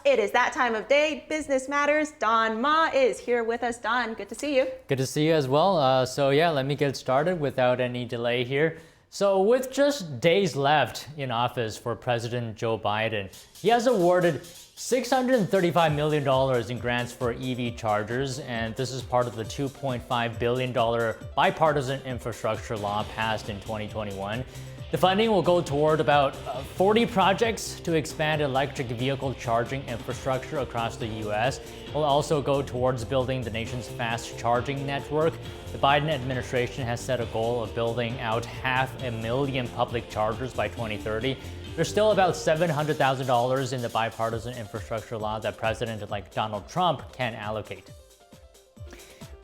It is that time of day. Business Matters. Don Ma is here with us. Don, good to see you. Good to see you as well. So yeah, let me get started without any delay here. So with just days left in office for President Joe Biden, he has awarded $635 million in grants for EV chargers, and this is part of the $2.5 billion bipartisan infrastructure law passed in 2021. The funding will go toward about 40 projects to expand electric vehicle charging infrastructure across the U.S. It will also go towards building the nation's fast charging network. The Biden administration has set a goal of building out 500,000 public chargers by 2030. There's still about $700,000 in the bipartisan infrastructure law that President-elect Donald Trump can allocate.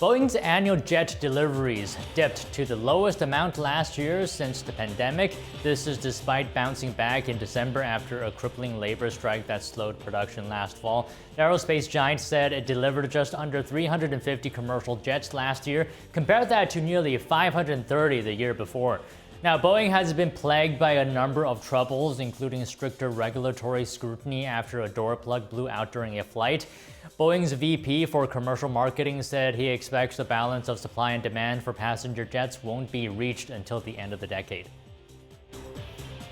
Boeing's annual jet deliveries dipped to the lowest amount last year since the pandemic. This is despite bouncing back in December after a crippling labor strike that slowed production last fall. The aerospace giant said it delivered just under 350 commercial jets last year. Compare that to nearly 530 the year before. Now, Boeing has been plagued by a number of troubles, including stricter regulatory scrutiny after a door plug blew out during a flight. Boeing's VP for commercial marketing said he expects the balance of supply and demand for passenger jets won't be reached until the end of the decade.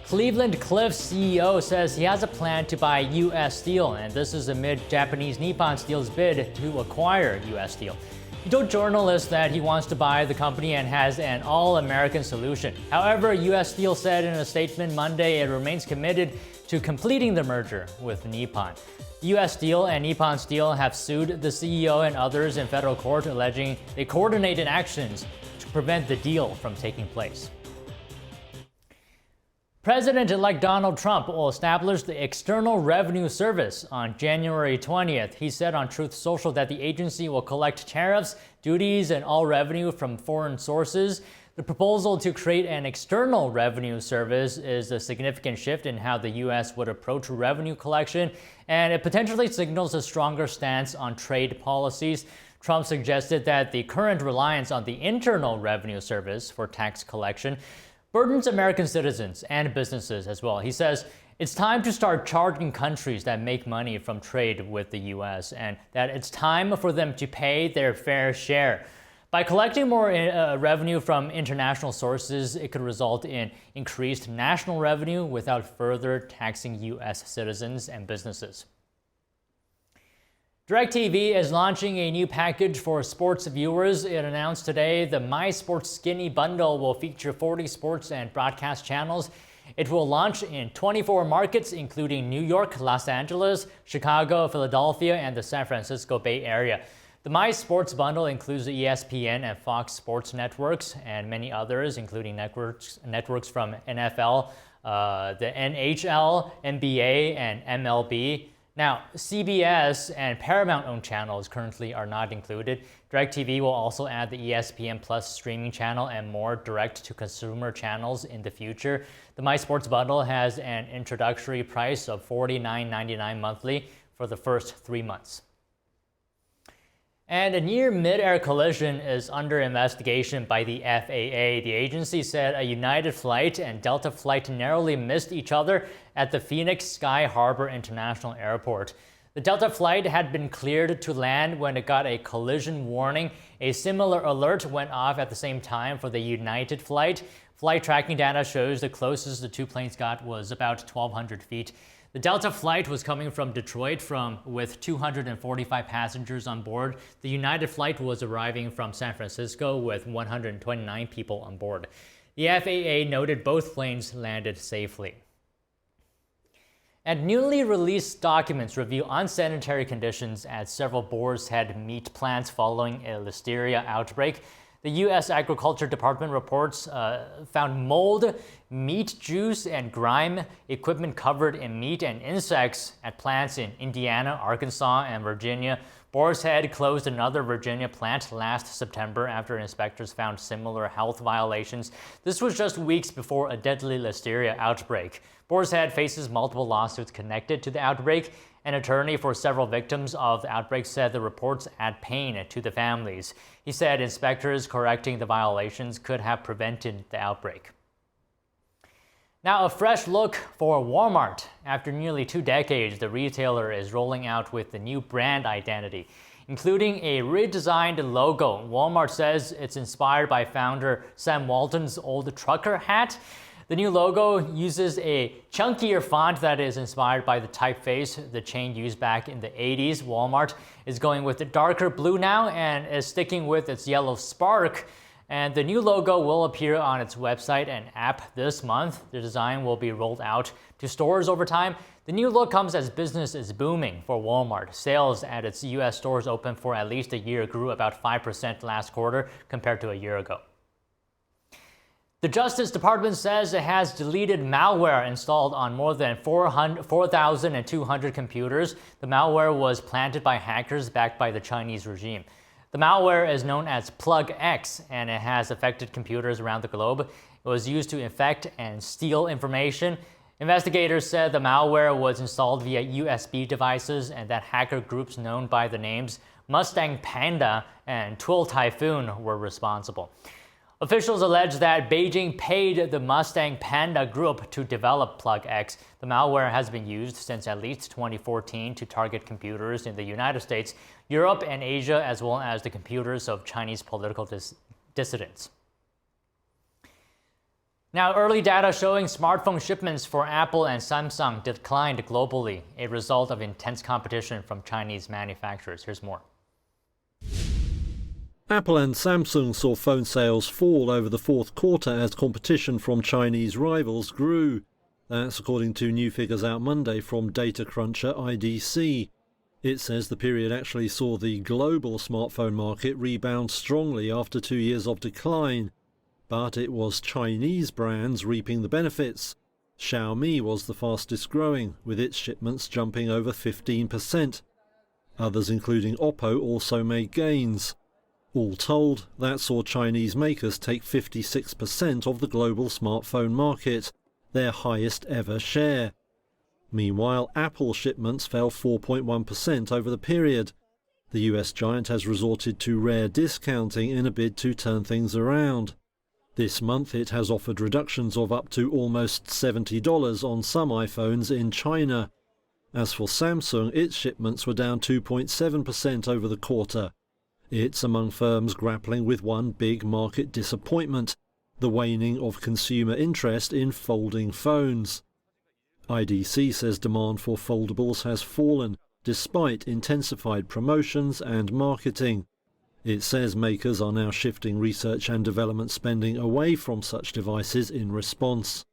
Cleveland Cliffs CEO says he has a plan to buy U.S. Steel, and this is amid Japanese Nippon Steel's bid to acquire U.S. Steel. He told journalists that he wants to buy the company and has an all-American solution. However, U.S. Steel said in a statement Monday it remains committed to completing the merger with Nippon. U.S. Steel and Nippon Steel have sued the CEO and others in federal court, alleging they coordinated actions to prevent the deal from taking place. President-elect Donald Trump will establish the External Revenue Service on January 20th. He said on Truth Social that the agency will collect tariffs, duties, and all revenue from foreign sources. The proposal to create an External Revenue Service is a significant shift in how the U.S. would approach revenue collection, and it potentially signals a stronger stance on trade policies. Trump suggested that the current reliance on the Internal Revenue Service for tax collection burdens American citizens and businesses as well. He says it's time to start charging countries that make money from trade with the U.S. and that it's time for them to pay their fair share. By collecting more revenue from international sources, it could result in increased national revenue without further taxing U.S. citizens and businesses. DirecTV is launching a new package for sports viewers. It announced today the My Sports Skinny Bundle will feature 40 sports and broadcast channels. It will launch in 24 markets, including New York, Los Angeles, Chicago, Philadelphia, and the San Francisco Bay Area. The My Sports Bundle includes the ESPN and Fox Sports networks and many others, including networks from NFL, the NHL, NBA, and MLB. Now, CBS and Paramount-owned channels currently are not included. DirecTV will also add the ESPN Plus streaming channel and more direct-to-consumer channels in the future. The My Sports Bundle has an introductory price of $49.99 monthly for the first 3 months. And a near mid-air collision is under investigation by the FAA. The agency said a United flight and Delta flight narrowly missed each other at the Phoenix Sky Harbor International Airport. The Delta flight had been cleared to land when it got a collision warning. A similar alert went off at the same time for the United flight. Flight tracking data shows the closest the two planes got was about 1,200 feet. The Delta flight was coming from Detroit with 245 passengers on board. The United flight was arriving from San Francisco with 129 people on board. The FAA noted both planes landed safely. And newly released documents reveal unsanitary conditions at several Boar's Head meat plants following a listeria outbreak. The U.S. Agriculture Department reports found mold, meat juice, and grime equipment covered in meat and insects at plants in Indiana, Arkansas, and Virginia. Boar's Head closed another Virginia plant last September after inspectors found similar health violations. This was just weeks before a deadly listeria outbreak. Boar's Head faces multiple lawsuits connected to the outbreak. An attorney for several victims of the outbreak said the reports add pain to the families. He said inspectors correcting the violations could have prevented the outbreak. Now, a fresh look for Walmart. After nearly 2 decades, the retailer is rolling out with the new brand identity, including a redesigned logo. Walmart says it's inspired by founder Sam Walton's old trucker hat. The new logo uses a chunkier font that is inspired by the typeface the chain used back in the 80s. Walmart is going with the darker blue now and is sticking with its yellow spark. And the new logo will appear on its website and app this month. The design will be rolled out to stores over time. The new look comes as business is booming for Walmart. Sales at its U.S. stores open for at least a year grew about 5% last quarter compared to a year ago. The Justice Department says it has deleted malware installed on more than 4,200 computers. The malware was planted by hackers backed by the Chinese regime. The malware is known as Plug X, and it has affected computers around the globe. It was used to infect and steal information. Investigators said the malware was installed via USB devices and that hacker groups known by the names Mustang Panda and Twill Typhoon were responsible. Officials allege that Beijing paid the Mustang Panda group to develop Plug X. The malware has been used since at least 2014 to target computers in the United States, Europe, and Asia, as well as the computers of Chinese political dissidents. Now, early data showing smartphone shipments for Apple and Samsung declined globally, a result of intense competition from Chinese manufacturers. Here's more. Apple and Samsung saw phone sales fall over the fourth quarter as competition from Chinese rivals grew. That's according to new figures out Monday from data cruncher IDC. It says the period actually saw the global smartphone market rebound strongly after 2 years of decline. But it was Chinese brands reaping the benefits. Xiaomi was the fastest growing, with its shipments jumping over 15%. Others, including Oppo, also made gains. All told, that saw Chinese makers take 56% of the global smartphone market, their highest ever share. Meanwhile, Apple shipments fell 4.1% over the period. The US giant has resorted to rare discounting in a bid to turn things around. This month it has offered reductions of up to almost $70 on some iPhones in China. As for Samsung, its shipments were down 2.7% over the quarter. It's among firms grappling with one big market disappointment, the waning of consumer interest in folding phones. IDC says demand for foldables has fallen despite intensified promotions and marketing. It says makers are now shifting research and development spending away from such devices in response.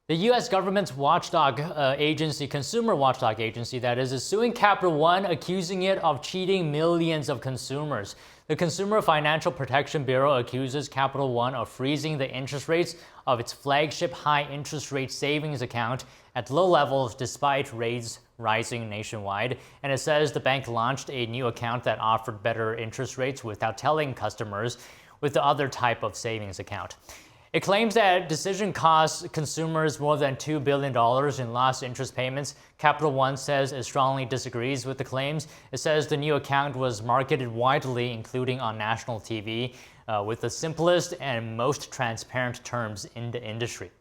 The U.S. government's watchdog agency, consumer watchdog agency that is suing Capital One, accusing it of cheating millions of consumers. The Consumer Financial Protection Bureau accuses Capital One of freezing the interest rates of its flagship high interest rate savings account at low levels despite rates rising nationwide. And it says the bank launched a new account that offered better interest rates without telling customers with the other type of savings account. It claims that decision costs consumers more than $2 billion in lost interest payments. Capital One says it strongly disagrees with the claims. It says the new account was marketed widely, including on national TV, with the simplest and most transparent terms in the industry.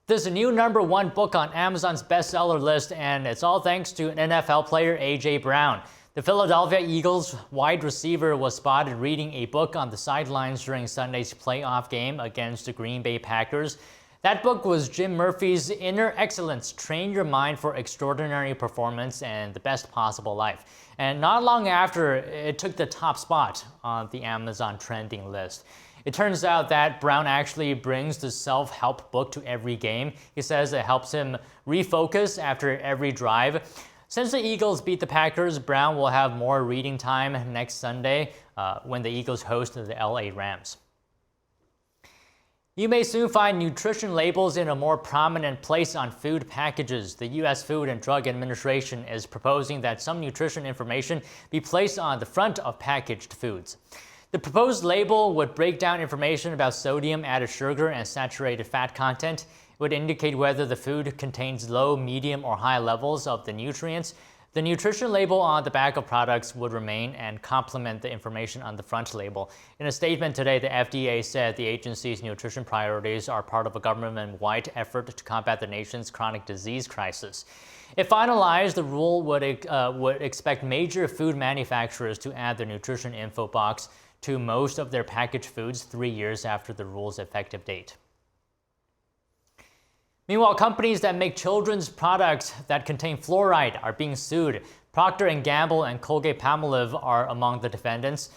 There's a new #1 book on Amazon's bestseller list, and it's all thanks to an NFL player, A.J. Brown. The Philadelphia Eagles wide receiver was spotted reading a book on the sidelines during Sunday's playoff game against the Green Bay Packers. That book was Jim Murphy's Inner Excellence, Train Your Mind for Extraordinary Performance and the Best Possible Life. And not long after, it took the top spot on the Amazon trending list. It turns out that Brown actually brings the self-help book to every game. He says it helps him refocus after every drive. Since the Eagles beat the Packers, Brown will have more reading time next Sunday when the Eagles host the LA Rams. You may soon find nutrition labels in a more prominent place on food packages. The U.S. Food and Drug Administration is proposing that some nutrition information be placed on the front of packaged foods. The proposed label would break down information about sodium, added sugar, and saturated fat content. Would indicate whether the food contains low, medium, or high levels of the nutrients. The nutrition label on the back of products would remain and complement the information on the front label. In a statement today, the FDA said the agency's nutrition priorities are part of a government-wide effort to combat the nation's chronic disease crisis. If finalized, the rule would expect major food manufacturers to add the nutrition info box to most of their packaged foods 3 years after the rule's effective date. Meanwhile, companies that make children's products that contain fluoride are being sued. Procter & Gamble and Colgate-Palmolive are among the defendants.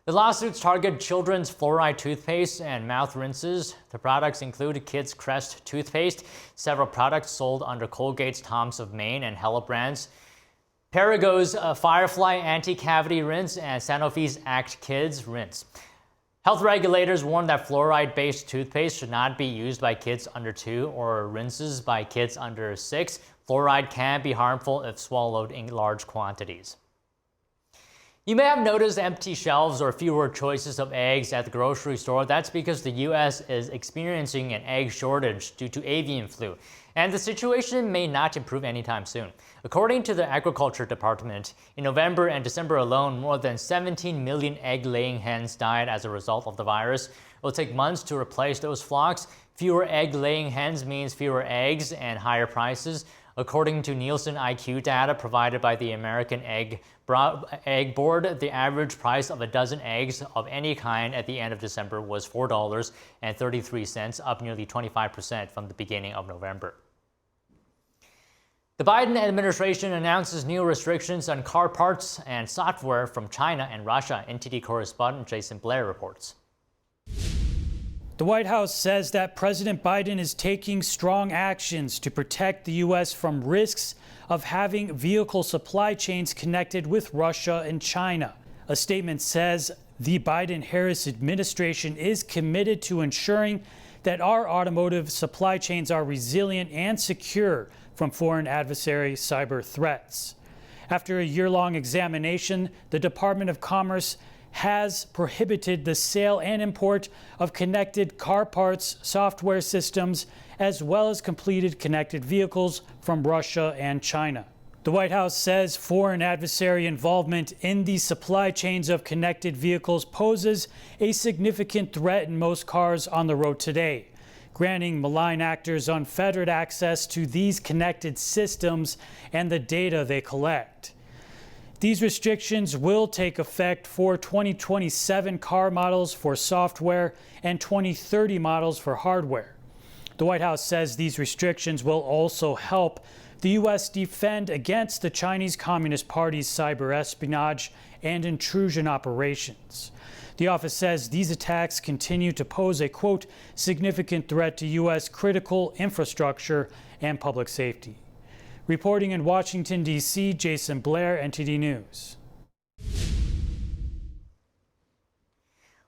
The lawsuits target children's fluoride toothpaste and mouth rinses. The products include Kids Crest toothpaste, several products sold under Colgate's Tom's of Maine and Hello brands, Perrigo's Firefly anti-cavity rinse, and Sanofi's Act Kids rinse. Health regulators warn that fluoride-based toothpaste should not be used by kids under 2 or rinses by kids under 6. Fluoride can be harmful if swallowed in large quantities. You may have noticed empty shelves or fewer choices of eggs at the grocery store. That's because the U.S. is experiencing an egg shortage due to avian flu, and the situation may not improve anytime soon. According to the Agriculture Department, in November and December alone, more than 17 million egg-laying hens died as a result of the virus. It will take months to replace those flocks. Fewer egg-laying hens means fewer eggs and higher prices. According to Nielsen IQ data provided by the American Egg Board, the average price of a dozen eggs of any kind at the end of December was $4.33, up nearly 25% from the beginning of November. The Biden administration announces new restrictions on car parts and software from China and Russia. NTD correspondent Jason Blair reports. The White House says that President Biden is taking strong actions to protect the U.S. from risks of having vehicle supply chains connected with Russia and China. A statement says the Biden-Harris administration is committed to ensuring that our automotive supply chains are resilient and secure from foreign adversary cyber threats. After a year-long examination, the Department of Commerce has prohibited the sale and import of connected car parts, software systems, as well as completed connected vehicles from Russia and China. The White House says foreign adversary involvement in the supply chains of connected vehicles poses a significant threat in most cars on the road today, granting malign actors unfettered access to these connected systems and the data they collect. These restrictions will take effect for 2027 car models for software and 2030 models for hardware. The White House says these restrictions will also help the U.S. defend against the Chinese Communist Party's cyber espionage and intrusion operations. The office says these attacks continue to pose a, quote, significant threat to U.S. critical infrastructure and public safety. Reporting in Washington, D.C., Jason Blair, NTD News.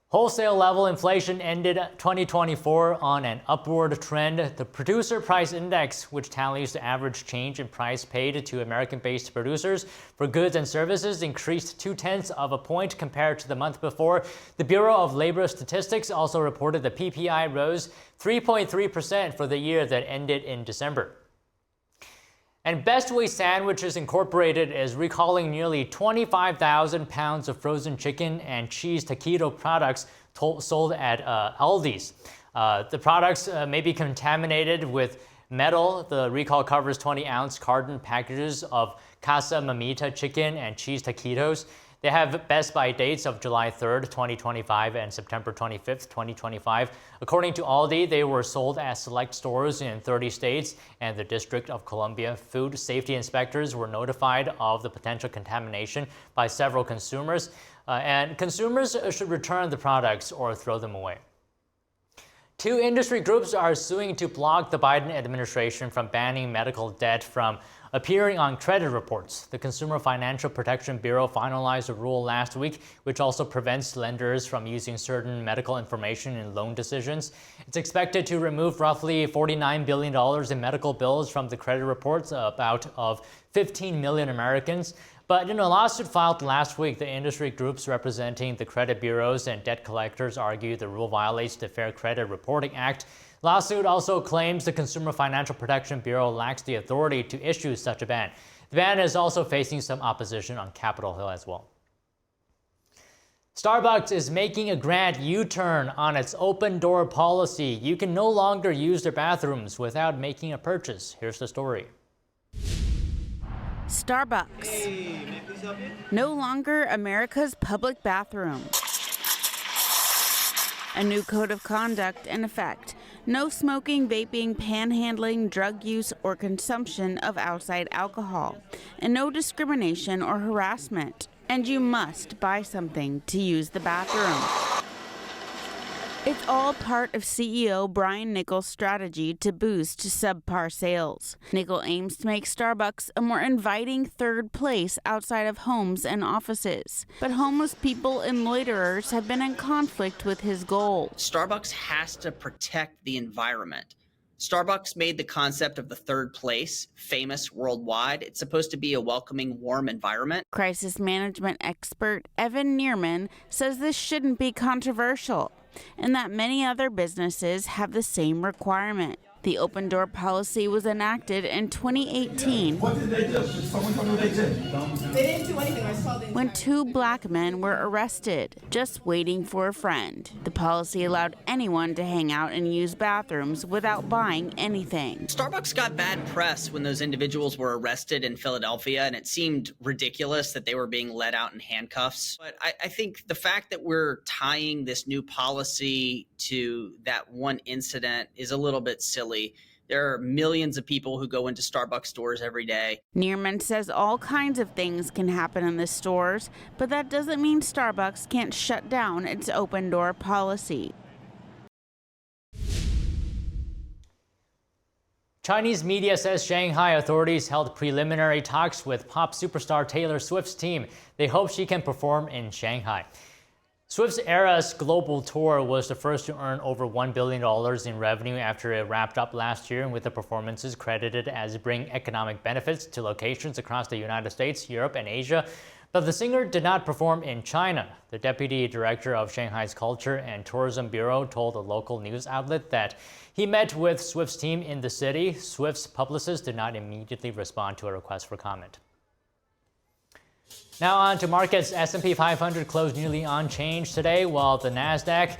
Wholesale level inflation ended 2024 on an upward trend. The Producer Price Index, which tallies the average change in price paid to American-based producers for goods and services, increased 0.2 of a point compared to the month before. The Bureau of Labor Statistics also reported the PPI rose 3.3% for the year that ended in December. And Best Way Sandwiches Incorporated is recalling nearly 25,000 pounds of frozen chicken and cheese taquito products sold at Aldi's. The products may be contaminated with metal. The recall covers 20-ounce carton packages of Casa Mamita chicken and cheese taquitos. They have best by dates of July 3rd, 2025 and September 25th, 2025. According to Aldi, they were sold at select stores in 30 states and the District of Columbia. Food safety inspectors were notified of the potential contamination by several consumers, and consumers should return the products or throw them away. Two industry groups are suing to block the Biden administration from banning medical debt from appearing on credit reports. The Consumer Financial Protection Bureau finalized a rule last week, which also prevents lenders from using certain medical information in loan decisions. It's expected to remove roughly $49 billion in medical bills from the credit reports of 15 million Americans. But in a lawsuit filed last week, the industry groups representing the credit bureaus and debt collectors argue the rule violates the Fair Credit Reporting Act. Lawsuit also claims the Consumer Financial Protection Bureau lacks the authority to issue such a ban. The ban is also facing some opposition on Capitol Hill as well. Starbucks is making a grand U-turn on its open door policy. You can no longer use their bathrooms without making a purchase. Here's the story. Starbucks. No longer America's public bathroom. A new code of conduct in effect. No smoking, vaping, panhandling, drug use, or consumption of outside alcohol. And no discrimination or harassment. And you must buy something to use the bathroom. It's all part of CEO Brian Nickel's strategy to boost subpar sales. Nickel aims to make Starbucks a more inviting third place outside of homes and offices. But homeless people and loiterers have been in conflict with his goal. Starbucks has to protect the environment. Starbucks made the concept of the third place famous worldwide. It's supposed to be a welcoming, warm environment. Crisis management expert Evan Neerman says this shouldn't be controversial, and that many other businesses have the same requirement. The open door policy was enacted in 2018 What did they do? Someone told me they did. They didn't do anything. I saw them. when two black men were arrested, just waiting for a friend. The policy allowed anyone to hang out and use bathrooms without buying anything. Starbucks got bad press when those individuals were arrested in Philadelphia, and it seemed ridiculous that they were being let out in handcuffs. But I think the fact that we're tying this new policy to that one incident is a little bit silly. There are millions of people who go into Starbucks stores every day. Neerman says all kinds of things can happen in the stores, but that doesn't mean Starbucks can't shut down its open door policy. Chinese media says Shanghai authorities held preliminary talks with pop superstar Taylor Swift's team. They hope she can perform in Shanghai. Swift's Eras global tour was the first to earn over $1 billion in revenue after it wrapped up last year, with the performances credited as bringing economic benefits to locations across the United States, Europe, and Asia. But the singer did not perform in China. The deputy director of Shanghai's Culture and Tourism Bureau told a local news outlet that he met with Swift's team in the city. Swift's publicist did not immediately respond to a request for comment. Now on to markets. S&P 500 closed nearly unchanged today, while the Nasdaq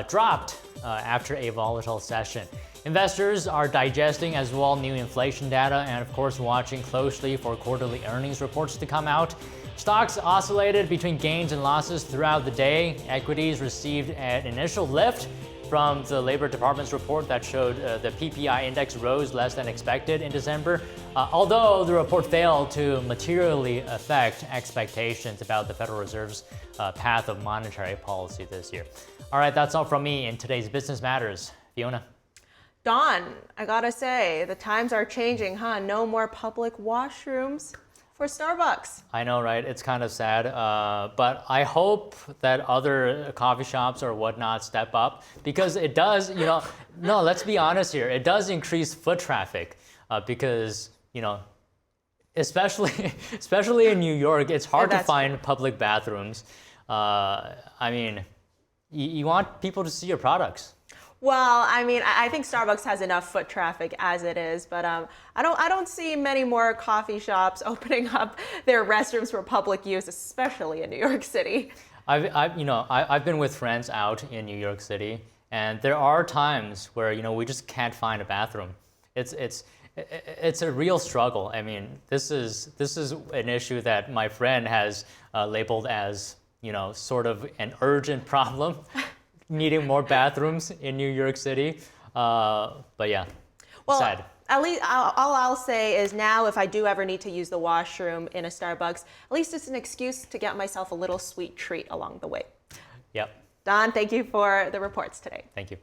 dropped after a volatile session. Investors are digesting as well new inflation data and of course watching closely for quarterly earnings reports to come out. Stocks oscillated between gains and losses throughout the day. Equities received an initial lift from the Labor Department's report that showed the PPI index rose less than expected in December, although the report failed to materially affect expectations about the Federal Reserve's path of monetary policy this year. All right, that's all from me in today's Business Matters. Fiona? Dawn, I gotta say, the times are changing, huh? No more public washrooms for Starbucks. I know, right? It's kind of sad, but I hope that other coffee shops or whatnot step up, because it does, no, let's be honest here, it does increase foot traffic because, especially in New York, it's hard to find public bathrooms. I mean, you want people to see your products. Well, I mean, I think Starbucks has enough foot traffic as it is, but I don't see many more coffee shops opening up their restrooms for public use, especially in New York City. I've been with friends out in New York City, and there are times where we just can't find a bathroom. It's a real struggle. I mean, this is an issue that my friend has labeled as sort of an urgent problem. Needing more bathrooms in New York City. But yeah, well, sad. At least all I'll say is now if I do ever need to use the washroom in a Starbucks, at least it's an excuse to get myself a little sweet treat along the way. Yep. Don, thank you for the reports today. Thank you.